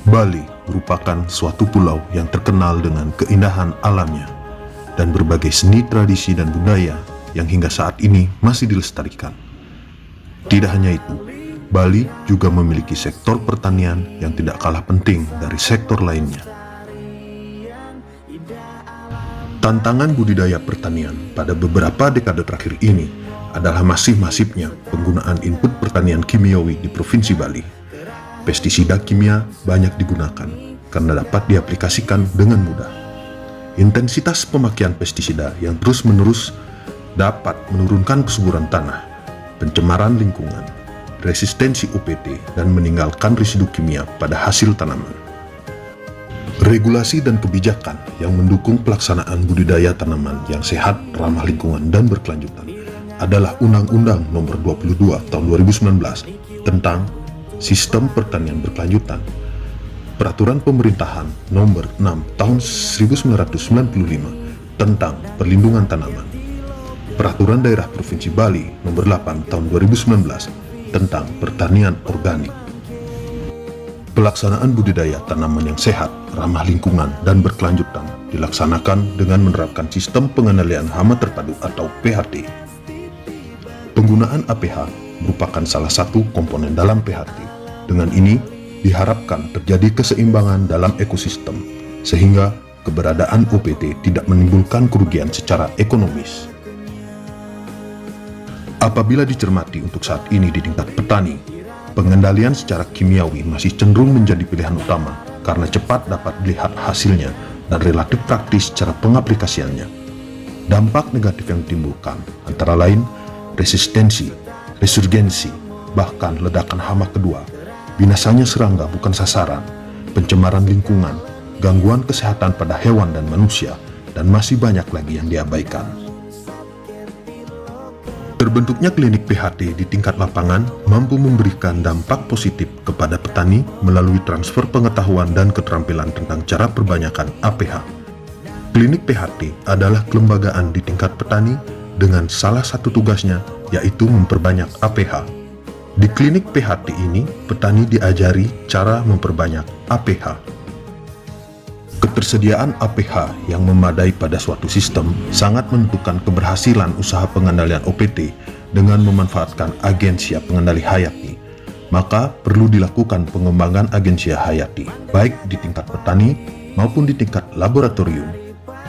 Bali merupakan suatu pulau yang terkenal dengan keindahan alamnya dan berbagai seni tradisi dan budaya yang hingga saat ini masih dilestarikan. Tidak hanya itu, Bali juga memiliki sektor pertanian yang tidak kalah penting dari sektor lainnya. Tantangan budidaya pertanian pada beberapa dekade terakhir ini adalah masifnya penggunaan input pertanian kimiawi di Provinsi Bali. Pestisida kimia banyak digunakan karena dapat diaplikasikan dengan mudah. Intensitas pemakaian pestisida yang terus-menerus dapat menurunkan kesuburan tanah, pencemaran lingkungan, resistensi UPT, dan meninggalkan residu kimia pada hasil tanaman. Regulasi dan kebijakan yang mendukung pelaksanaan budidaya tanaman yang sehat, ramah lingkungan, dan berkelanjutan adalah Undang-Undang Nomor 22 Tahun 2019 tentang Sistem Pertanian Berkelanjutan, Peraturan Pemerintahan Nomor 6 Tahun 1995 tentang Perlindungan Tanaman, Peraturan Daerah Provinsi Bali Nomor 8 Tahun 2019 tentang Pertanian Organik. Pelaksanaan budidaya tanaman yang sehat, ramah lingkungan, dan berkelanjutan dilaksanakan dengan menerapkan sistem pengendalian hama terpadu atau PHT. Penggunaan APH merupakan salah satu komponen dalam PHT. Dengan ini, diharapkan terjadi keseimbangan dalam ekosistem, sehingga keberadaan OPT tidak menimbulkan kerugian secara ekonomis. Apabila dicermati untuk saat ini di tingkat petani, pengendalian secara kimiawi masih cenderung menjadi pilihan utama karena cepat dapat dilihat hasilnya dan relatif praktis secara pengaplikasiannya. Dampak negatif yang ditimbulkan antara lain resistensi, resurgensi, bahkan ledakan hama kedua, binasanya serangga bukan sasaran, pencemaran lingkungan, gangguan kesehatan pada hewan dan manusia, dan masih banyak lagi yang diabaikan. Terbentuknya klinik PHT di tingkat lapangan mampu memberikan dampak positif kepada petani melalui transfer pengetahuan dan keterampilan tentang cara perbanyakan APH. Klinik PHT adalah kelembagaan di tingkat petani dengan salah satu tugasnya yaitu memperbanyak APH. Di klinik PHT ini, petani diajari cara memperbanyak APH. Ketersediaan APH yang memadai pada suatu sistem sangat menentukan keberhasilan usaha pengendalian OPT dengan memanfaatkan agensia pengendali hayati. Maka perlu dilakukan pengembangan agensia hayati, baik di tingkat petani maupun di tingkat laboratorium.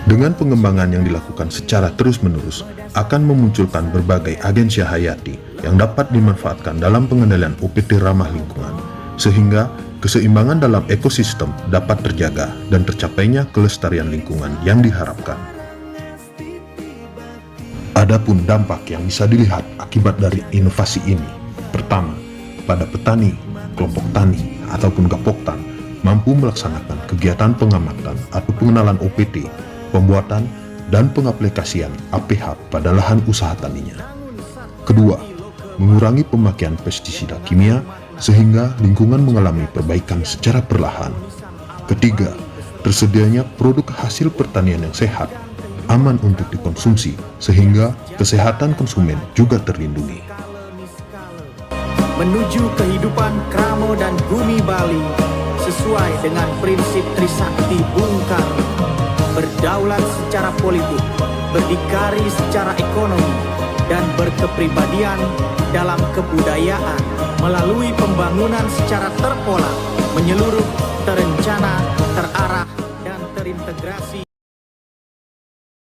Dengan pengembangan yang dilakukan secara terus-menerus, akan memunculkan berbagai agensia hayati yang dapat dimanfaatkan dalam pengendalian OPT ramah lingkungan, sehingga keseimbangan dalam ekosistem dapat terjaga dan tercapainya kelestarian lingkungan yang diharapkan. Adapun dampak yang bisa dilihat akibat dari inovasi ini, pertama, pada petani, kelompok tani, ataupun gapoktan mampu melaksanakan kegiatan pengamatan atau pengenalan OPT, pembuatan dan pengaplikasian APH pada lahan usaha taninya. Kedua, mengurangi pemakaian pestisida kimia sehingga lingkungan mengalami perbaikan secara perlahan. Ketiga, tersedianya produk hasil pertanian yang sehat, aman untuk dikonsumsi sehingga kesehatan konsumen juga terlindungi. Menuju kehidupan Kramo dan Bumi Bali sesuai dengan prinsip Trisakti Bung Karno, berdaulat secara politik, berdikari secara ekonomi, dan berkepribadian dalam kebudayaan melalui pembangunan secara terpola menyeluruh